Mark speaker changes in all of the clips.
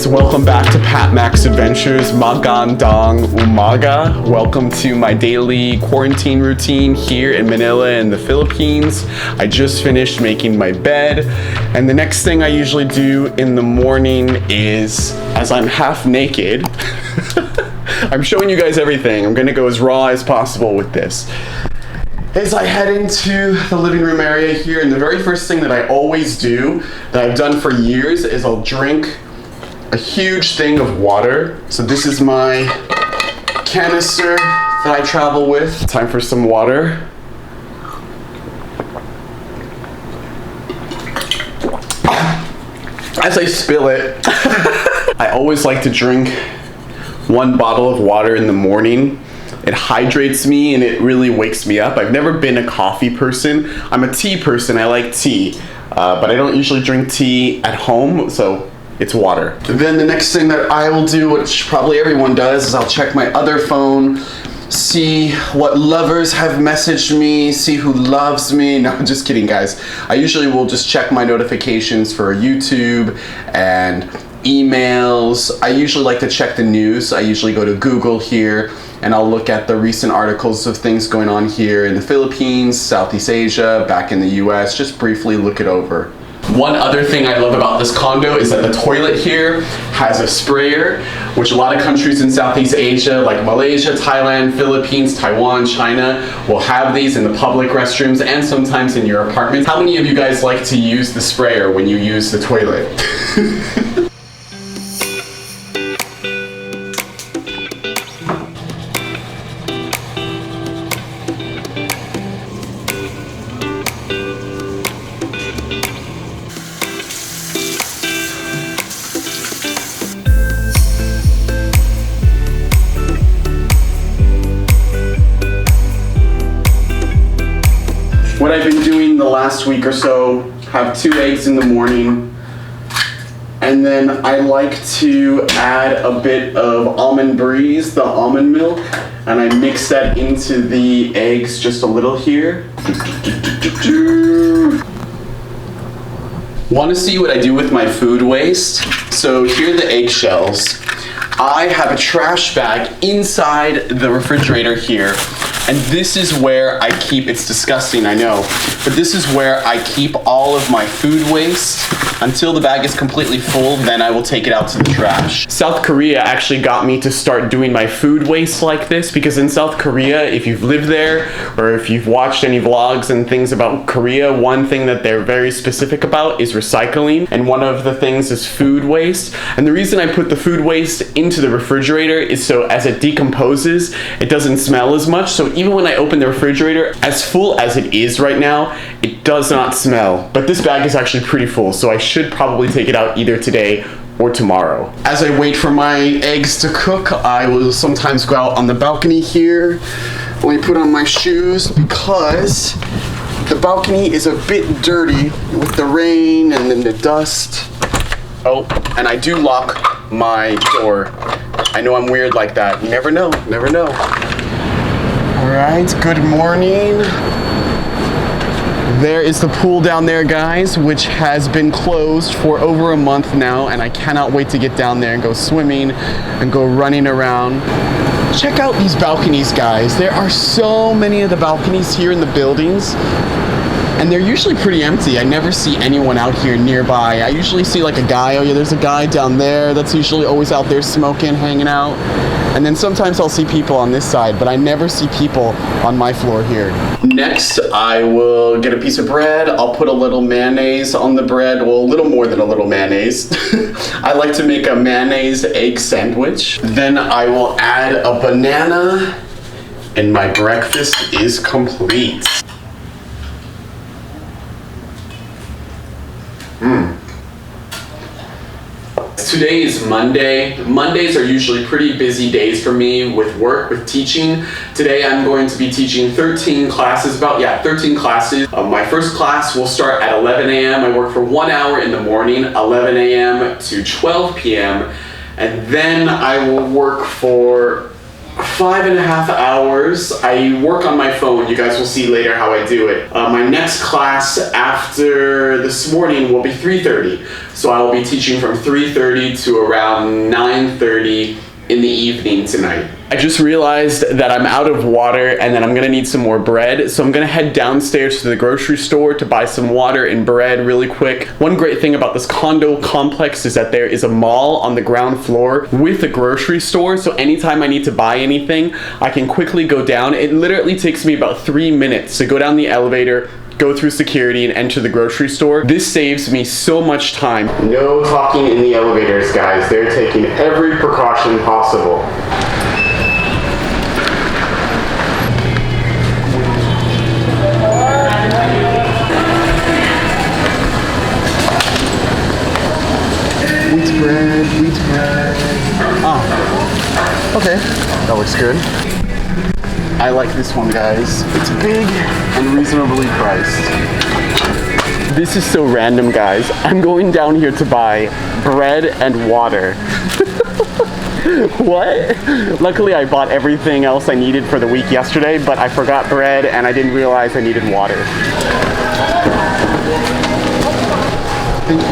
Speaker 1: guys, welcome back to Pat Mac's Adventures. Magandang umaga. Welcome to my daily quarantine routine here in Manila in the Philippines. I just finished making my bed, and the next thing I usually do in the morning is, as I'm half naked, I'm showing you guys everything. I'm gonna go as raw as possible with this. As I head into the living room area here, and the very first thing that I always do, that I've done for years, is I'll drink a huge thing of water. So this is my canister that I travel with. Time for some water. As I spill it, I always like to drink one bottle of water in the morning. It hydrates me and it really wakes me up. I've never been a coffee person. I'm a tea person, I like tea. But I don't usually drink tea at home, so it's water. Then the next thing that I will do, which probably everyone does, is I'll check my other phone, see what lovers have messaged me, see who loves me. No, just kidding, guys. I usually will just check my notifications for YouTube and emails. I usually like to check the news. I usually go to Google here and I'll look at the recent articles of things going on here in the Philippines, Southeast Asia, back in the US, just briefly look it over. One other thing I love about this condo is that the toilet here has a sprayer, which a lot of countries in Southeast Asia, like Malaysia, Thailand, Philippines, Taiwan, China, will have these in the public restrooms and sometimes in your apartments. How many of you guys like to use the sprayer when you use the toilet? What I've been doing the last week or so, have 2 eggs in the morning, and then I like to add a bit of almond breeze, the almond milk, and I mix that into the eggs just a little here. Want to see what I do with my food waste? So here are the eggshells. I have a trash bag inside the refrigerator here. And this is where I keep, it's disgusting, I know, but this is where I keep all of my food waste until the bag is completely full, then I will take it out to the trash. South Korea actually got me to start doing my food waste like this, because in South Korea, if you've lived there, or if you've watched any vlogs and things about Korea, one thing that they're very specific about is recycling, and one of the things is food waste. And the reason I put the food waste into the refrigerator is so as it decomposes, it doesn't smell as much, so even when I open the refrigerator, as full as it is right now, it does not smell. But this bag is actually pretty full, so I should probably take it out either today or tomorrow. As I wait for my eggs to cook, I will sometimes go out on the balcony here. Let me put on my shoes because the balcony is a bit dirty with the rain and then the dust. Oh, and I do lock my door. I know I'm weird like that. You never know, never know. All right, good morning. There is the pool down there, guys, which has been closed for over a month now, and I cannot wait to get down there and go swimming and go running around. Check out these balconies, guys. There are so many of the balconies here in the buildings, and they're usually pretty empty. I never see anyone out here nearby. I usually see like a guy. Oh yeah, there's a guy down there that's usually always out there smoking, hanging out. And then sometimes I'll see people on this side, but I never see people on my floor here. Next, I will get a piece of bread. I'll put a little mayonnaise on the bread. Well, a little more than a little mayonnaise. I like to make a mayonnaise egg sandwich. Then I will add a banana, and my breakfast is complete. Today is Monday. Mondays are usually pretty busy days for me with work, with teaching. Today I'm going to be teaching 13 classes, 13 classes. My first class will start at 11 a.m. I work for 1 hour in the morning, 11 a.m. to 12 p.m. And then I will work for 5.5 hours. I work on my phone. You guys will see later how I do it. My next class after this morning will be 3:30. So I will be teaching from 3:30 to around 9:30 in the evening tonight. I just realized that I'm out of water and that I'm gonna need some more bread. So I'm gonna head downstairs to the grocery store to buy some water and bread really quick. One great thing about this condo complex is that there is a mall on the ground floor with a grocery store. So anytime I need to buy anything, I can quickly go down. It literally takes me about 3 minutes to go down the elevator, go through security, and enter the grocery store. This saves me so much time. No talking in the elevators, guys. They're taking every precaution possible. Wheat bread. Oh, okay. That looks good. I like this one, guys. It's big and reasonably priced. This is so random, guys. I'm going down here to buy bread and water. What? Luckily, I bought everything else I needed for the week yesterday, but I forgot bread and I didn't realize I needed water. Thank you.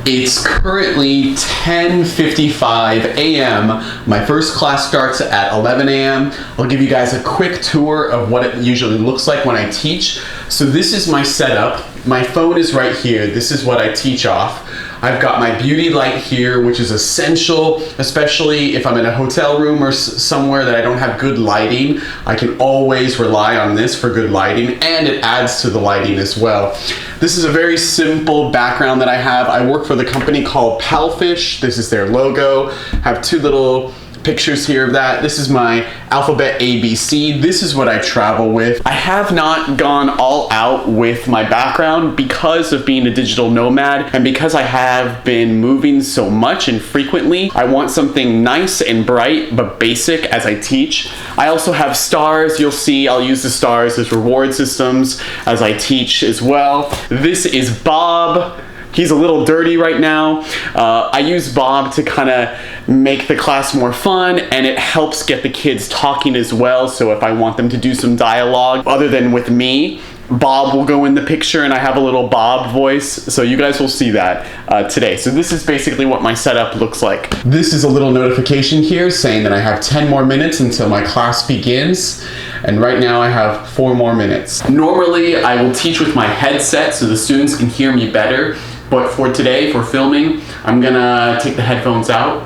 Speaker 1: It's currently 10:55 a.m. My first class starts at 11 a.m. I'll give you guys a quick tour of what it usually looks like when I teach. So this is my setup. My phone is right here. This is what I teach off. I've got my beauty light here, which is essential, especially if I'm in a hotel room or somewhere that I don't have good lighting. I can always rely on this for good lighting, and it adds to the lighting as well. This is a very simple background that I have. I work for the company called Palfish. This is their logo. I have two little pictures here of that. This is my alphabet ABC. This is what I travel with. I have not gone all out with my background because of being a digital nomad and because I have been moving so much and frequently. I want something nice and bright but basic as I teach. I also have stars. You'll see I'll use the stars as reward systems as I teach as well. This is Bob. He's a little dirty right now. I use Bob to kind of make the class more fun, and it helps get the kids talking as well. So if I want them to do some dialogue other than with me, Bob will go in the picture, and I have a little Bob voice. So you guys will see that today. So this is basically what my setup looks like. This is a little notification here saying that I have 10 more minutes until my class begins. And right now I have 4 more minutes. Normally I will teach with my headset so the students can hear me better. But for today, for filming, I'm gonna take the headphones out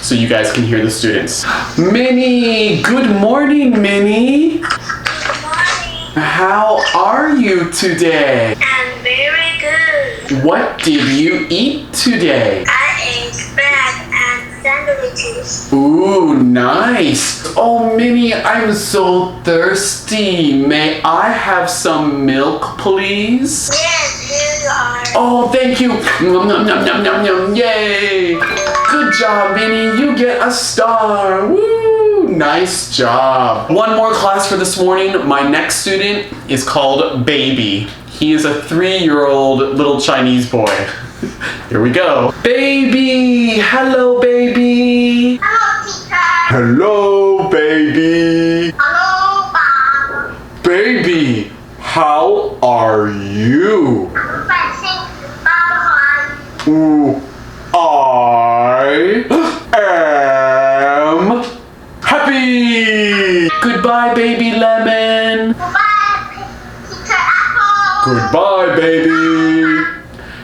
Speaker 1: so you guys can hear the students. Minnie! Good morning, Minnie!
Speaker 2: Good morning.
Speaker 1: How are you today?
Speaker 2: I'm very good.
Speaker 1: What did you eat today?
Speaker 2: I ate bread and sandwiches.
Speaker 1: Ooh, nice! Oh, Minnie, I'm so thirsty. May I have some milk, please?
Speaker 2: Yes, here you are.
Speaker 1: Oh, thank you. Nom, nom, nom, nom, nom, nom. Yay. Good job, Minnie. You get a star. Woo. Nice job. One more class for this morning. My next student is called Baby. He is a 3-year-old little Chinese boy. Here we go. Baby. Hello, baby.
Speaker 2: Hello, teacher.
Speaker 1: Hello, baby.
Speaker 2: Hello, Bob.
Speaker 1: Baby, how are you?
Speaker 2: I'm pressing Bob.
Speaker 1: Ooh, I am happy. Goodbye, baby lemon.
Speaker 2: Goodbye, teacher Apple.
Speaker 1: Goodbye, baby.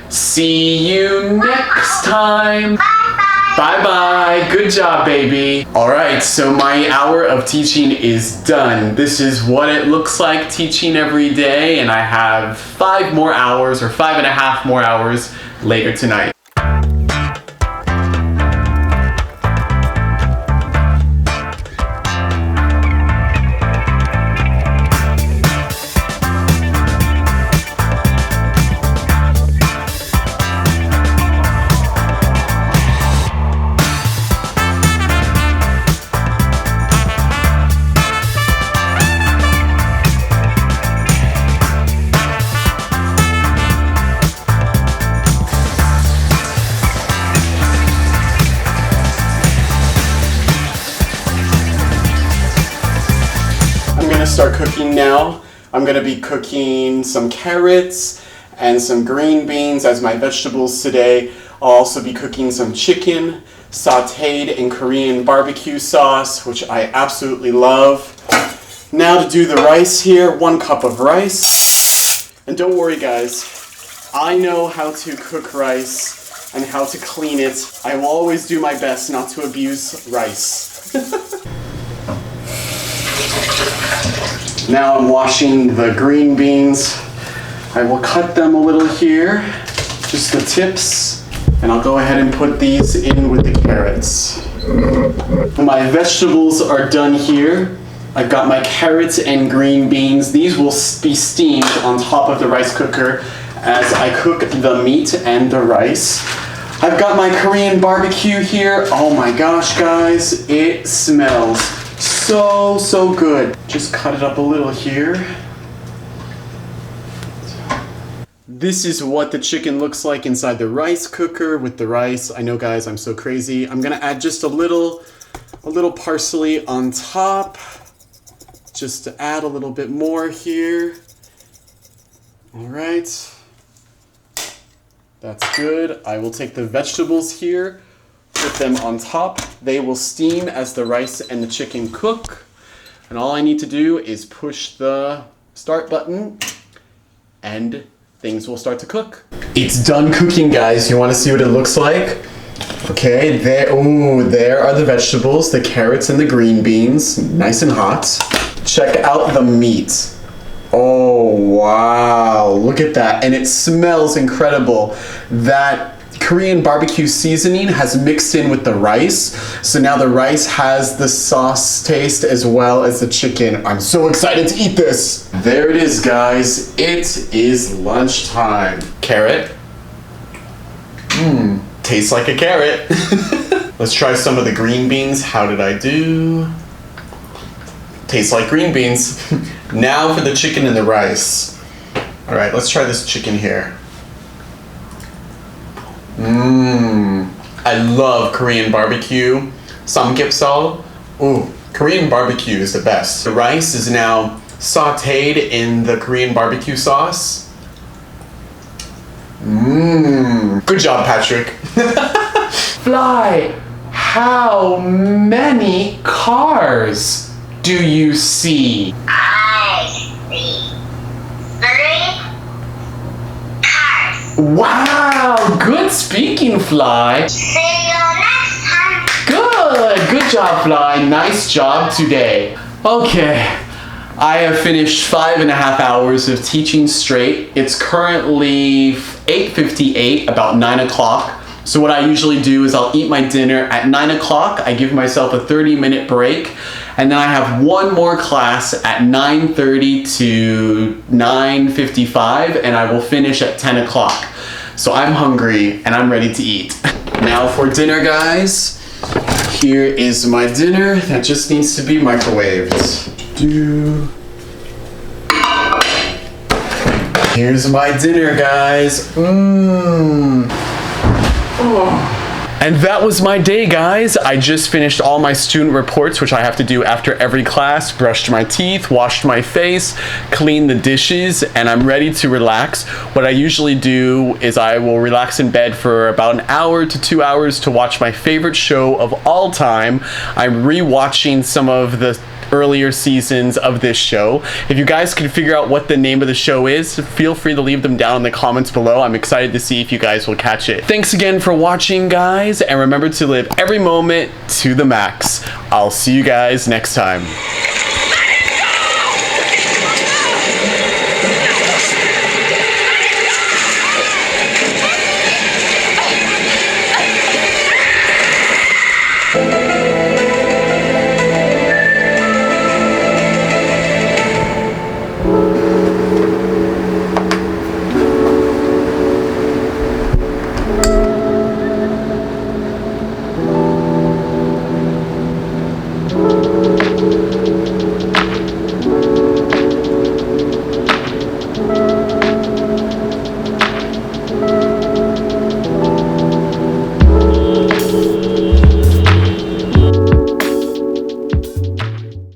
Speaker 1: See you next time.
Speaker 2: Bye-bye.
Speaker 1: Bye-bye. Good job, baby. All right, so my hour of teaching is done. This is what it looks like teaching every day, and I have 5 more hours or 5.5 more hours later tonight. start cooking now. I'm gonna be cooking some carrots and some green beans as my vegetables today. I'll also be cooking some chicken, sauteed in Korean barbecue sauce, which I absolutely love. Now to do the rice here, 1 cup of rice. And don't worry guys, I know how to cook rice and how to clean it. I will always do my best not to abuse rice. Now I'm washing the green beans. I will cut them a little here, just the tips, and I'll go ahead and put these in with the carrots. My vegetables are done here. I've got my carrots and green beans. These will be steamed on top of the rice cooker as I cook the meat and the rice. I've got my Korean barbecue here. Oh my gosh, guys, it smells so good. Just cut it up a little here. This is what the chicken looks like inside the rice cooker with the rice. I know guys, I'm so crazy. I'm gonna add just a little parsley on top, just to add a little bit more here. All right, that's good. I will take the vegetables here, put them on top. They will steam as the rice and the chicken cook. And all I need to do is push the start button and things will start to cook. It's done cooking, guys. You want to see what it looks like? Okay, there are the vegetables, the carrots and the green beans, nice and hot. Check out the meat. Oh, wow, look at that. And it smells incredible. That Korean barbecue seasoning has mixed in with the rice. So now the rice has the sauce taste as well as the chicken. I'm so excited to eat this. There it is, guys. It is lunchtime. Carrot. Tastes like a carrot. Let's try some of the green beans. How did I do? Tastes like green beans. Now for the chicken and the rice. All right, let's try this chicken here. I love Korean barbecue. Samgyeopsal. Ooh, Korean barbecue is the best. The rice is now sauteed in the Korean barbecue sauce. Good job, Patrick. Fly, how many cars do you see?
Speaker 2: I see 3 cars.
Speaker 1: Wow, good speaking, Fly.
Speaker 2: See you next time.
Speaker 1: Good job, Fly. Nice job today. Okay, I have finished 5.5 hours of teaching straight. It's currently 8:58, about 9 o'clock. So what I usually do is I'll eat my dinner at 9 o'clock. I give myself a 30-minute break. And then I have one more class at 9:30 to 9:55, and I will finish at 10 o'clock. So I'm hungry and I'm ready to eat. Now for dinner, guys. Here is my dinner that just needs to be microwaved. Here's my dinner, guys. And that was my day, guys. I just finished all my student reports, which I have to do after every class, brushed my teeth, washed my face, cleaned the dishes, and I'm ready to relax. What I usually do is I will relax in bed for about an hour to 2 hours to watch my favorite show of all time. I'm rewatching some of the earlier seasons of this show. If you guys can figure out what the name of the show is, feel free to leave them down in the comments below. I'm excited to see if you guys will catch it. Thanks again for watching, guys, and remember to live every moment to the max. I'll see you guys next time.